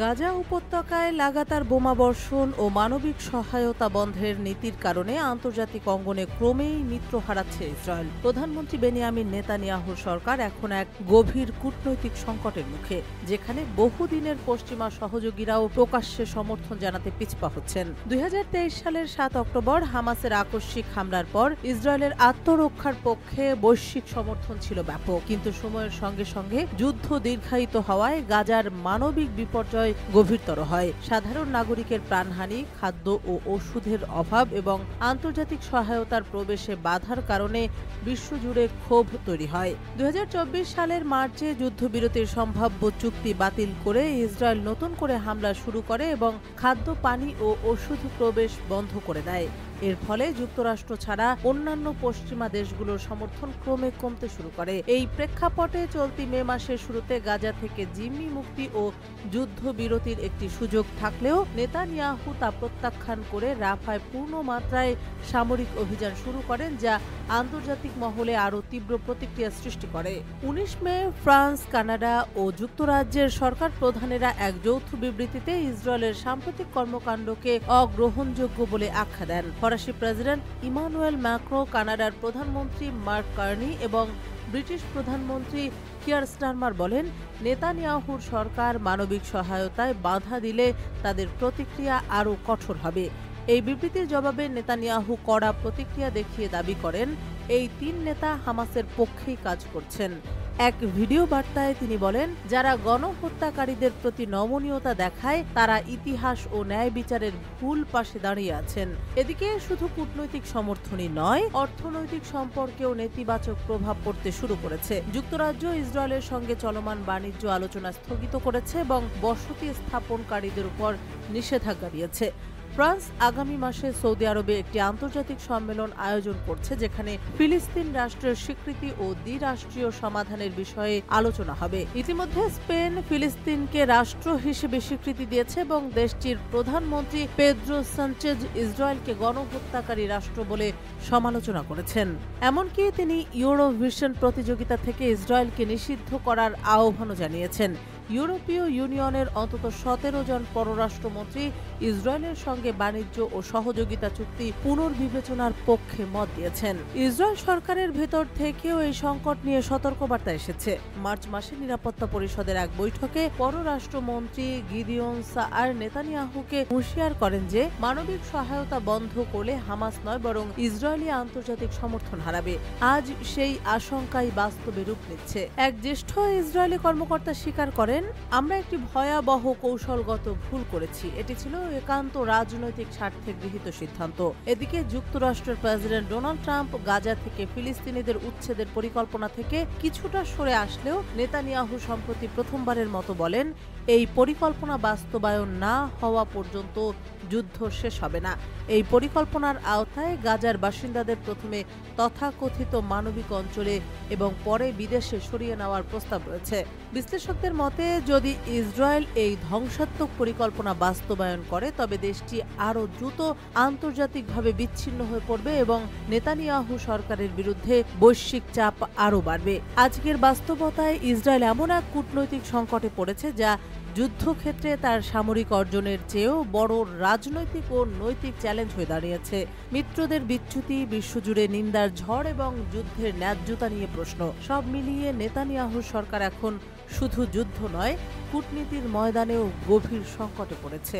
গাজা উপত্যকায় লাগাতার বোমাবর্ষণ ও মানবিক সহায়তা বন্ধের নীতির কারণে আন্তর্জাতিক অঙ্গনে ক্রমেই মিত্র হারাচ্ছে ইসরায়েল। প্রধানমন্ত্রী বেনিয়ামিন নেতানিয়াহুর সরকার এখন এক গভীর কূটনৈতিক সংকটের মুখে, যেখানে বহুদিনের পশ্চিমা সহযোগীরাও প্রকাশ্যে সমর্থন জানাতে পিছপা হচ্ছেন। 2023 সালের 7 অক্টোবর হামাসের আকস্মিক হামলার পর ইসরায়েলের আত্মরক্ষার পক্ষে বৈশ্বিক সমর্থন ছিল ব্যাপক, কিন্তু সময়ের সঙ্গে সঙ্গে যুদ্ধ দীর্ঘায়িত হওয়ায় গাজার মানবিক বিপর্যয় গভীরতর হয়। সাধারণ নাগরিকের প্রাণহানি, খাদ্য ও ওষুধের অভাব এবং আন্তর্জাতিক সহায়তার প্রবেশে বাধার কারণে বিশ্বজুড়ে ক্ষোভ তৈরি হয়। 2024 সালের মার্চে যুদ্ধবিরতির সম্ভাব্য চুক্তি বাতিল করে ইসরায়েল নতুন করে হামলা শুরু করে এবং খাদ্য, পানি ও ওষুধ প্রবেশ বন্ধ করে দেয়। এর ফলে যুক্তরাষ্ট্র ছাড়া অন্যান্য পশ্চিমা দেশগুলোর সমর্থন ক্রমে কমতে শুরু করে। এই প্রেক্ষাপটে চলতি মে মাসের শুরুতে গাজা থেকে জিম্মি মুক্তি ও যুদ্ধবিরতির একটি সুযোগ থাকলেও নেতানিয়াহু তা প্রত্যাখ্যান করে রাফায় পূর্ণ মাত্রায় সামরিক অভিযান শুরু করেন, যা আন্তর্জাতিক মহলে আরও তীব্র প্রতিক্রিয়া সৃষ্টি করে। 19 মে ফ্রান্স, কানাডা ও যুক্তরাজ্যের সরকার প্রধানেরা এক যৌথ বিবৃতিতে ইসরায়েলের সাম্প্রতিক কর্মকাণ্ডকে অগ্রহণযোগ্য বলে আখ্যা দেন। ফরাসি প্রেসিডেন্ট ইমানুয়েল ম্যাক্রো, কানাডার প্রধানমন্ত্রী মার্ক কার্নি এবং ব্রিটিশ প্রধানমন্ত্রী কিয়ার স্টারমার বলেন, নেতানিয়াহুর সরকার মানবিক সহায়তায় বাধা দিলে তাদের প্রতিক্রিয়া আরও কঠোর হবে। এই বিবৃতির জবাবে নেতানিয়াহু কড়া প্রতিক্রিয়া দেখিয়ে দাবি করেন, এই 3 নেতা হামাসের পক্ষেই কাজ করছেন। এক ভিডিও বার্তায় তিনি বলেন, যারা গণহত্যাকারীদের প্রতি নমনীয়তা দেখায় তারা ইতিহাস ও ন্যায় বিচারের ভুল পাশে দাঁড়িয়ে আছেন। এদিকে শুধু কূটনৈতিক সমর্থনই নয়, অর্থনৈতিক সম্পর্কেও নেতিবাচক প্রভাব পড়তে শুরু করেছে। যুক্তরাজ্য ইসরায়েলের সঙ্গে চলমান বাণিজ্য আলোচনা স্থগিত করেছে এবং বসতি স্থাপনকারীদের উপর নিষেধাজ্ঞা দিয়েছে। ফ্রান্স আগামী মাসে সৌদি আরবে একটি আন্তর্জাতিক সম্মেলন আয়োজন করছে, যেখানে ফিলিস্তিন রাষ্ট্রের স্বীকৃতি ও দ্বিরাষ্ট্রীয় সমাধানের বিষয়ে আলোচনা হবে। ইতিমধ্যে স্পেন ফিলিস্তিনকে রাষ্ট্র হিসেবে স্বীকৃতি দিয়েছে এবং দেশটির প্রধানমন্ত্রী পেদ্রো সানচেজ ইসরায়েলকে গণহত্যাকারী রাষ্ট্র বলে সমালোচনা করেছেন। এমনকি তিনি ইউরোভিশন প্রতিযোগিতা থেকে ইসরায়েলকে নিষিদ্ধ করার আহ্বানও জানিয়েছেন। ইউরোপীয় ইউনিয়নের অন্তত 17 জন পররাষ্ট্রমন্ত্রী ইসরায়েলের সঙ্গে বাণিজ্য ও সহযোগিতা চুক্তি পুনর্বিবেচনার পক্ষে মত দিয়েছেন। ইসরায়েল সরকারের ভেতর থেকেও এই সংকট নিয়ে সতর্কবার্তা এসেছে। মার্চ মাসে নিরাপত্তা পরিষদের এক বৈঠকে পররাষ্ট্রমন্ত্রী গিদিওন সাআর নেতানিয়াহুকে হুঁশিয়ার করেন যে মানবিক সহায়তা বন্ধ করলে হামাস নয় বরং ইসরায়েলি আন্তর্জাতিক সমর্থন হারাবে। আজ সেই আশঙ্কাই বাস্তবে রূপ নিচ্ছে। এক জ্যেষ্ঠ ইসরায়েলি কর্মকর্তা স্বীকার করেন, আমরা একটি ভয়াবহ কৌশলগত ভুল করেছি। এটি ছিল একান্ত রাজনৈতিক স্বার্থে গৃহীত সিদ্ধান্ত। এদিকে যুক্তরাষ্ট্রের প্রেসিডেন্ট ডোনাল্ড ট্রাম্প গাজা থেকে ফিলিস্তিনিদের উচ্ছেদের পরিকল্পনা থেকে কিছুটা সরে আসলেও নেতানিয়াহু সম্প্রতি প্রথমবারের মতো বলেন, এই পরিকল্পনা বাস্তবায়ন না হওয়া পর্যন্ত যুদ্ধ শেষ হবে না। এই পরিকল্পনার আওতায় গাজার বাসিন্দাদের প্রথমে তথাকথিত মানবিক অঞ্চলে এবং পরে বিদেশে সরিয়ে নেওয়ার প্রস্তাব রয়েছে। বিশ্লেষকদের মতে, যদি ইসরায়েল এই ধ্বংসাত্মক পরিকল্পনা বাস্তবায়ন করে তবে দেশটি আরও দ্রুত আন্তর্জাতিকভাবে বিচ্ছিন্ন হয়ে পড়বে এবং নেতানিয়াহু সরকারের বিরুদ্ধে বৈশ্বিক চাপ আরও বাড়বে। আজকের বাস্তবতায় ইসরায়েল এমন এক কূটনৈতিক সংকটে পড়েছে যা যুদ্ধক্ষেত্রে তার সামরিক অর্জনের চেয়েও বড় রাজনৈতিক ও নৈতিক চ্যালেঞ্জ হয়ে দাঁড়িয়েছে। মিত্রদের বিচ্যুতি, বিশ্বজুড়ে নিন্দার ঝড় এবং যুদ্ধের ন্যায্যতা নিয়ে প্রশ্ন, সব মিলিয়ে নেতানিয়াহুর সরকার এখন শুধু যুদ্ধ নয়, কূটনীতির ময়দানেও গভীর সংকটে পড়েছে।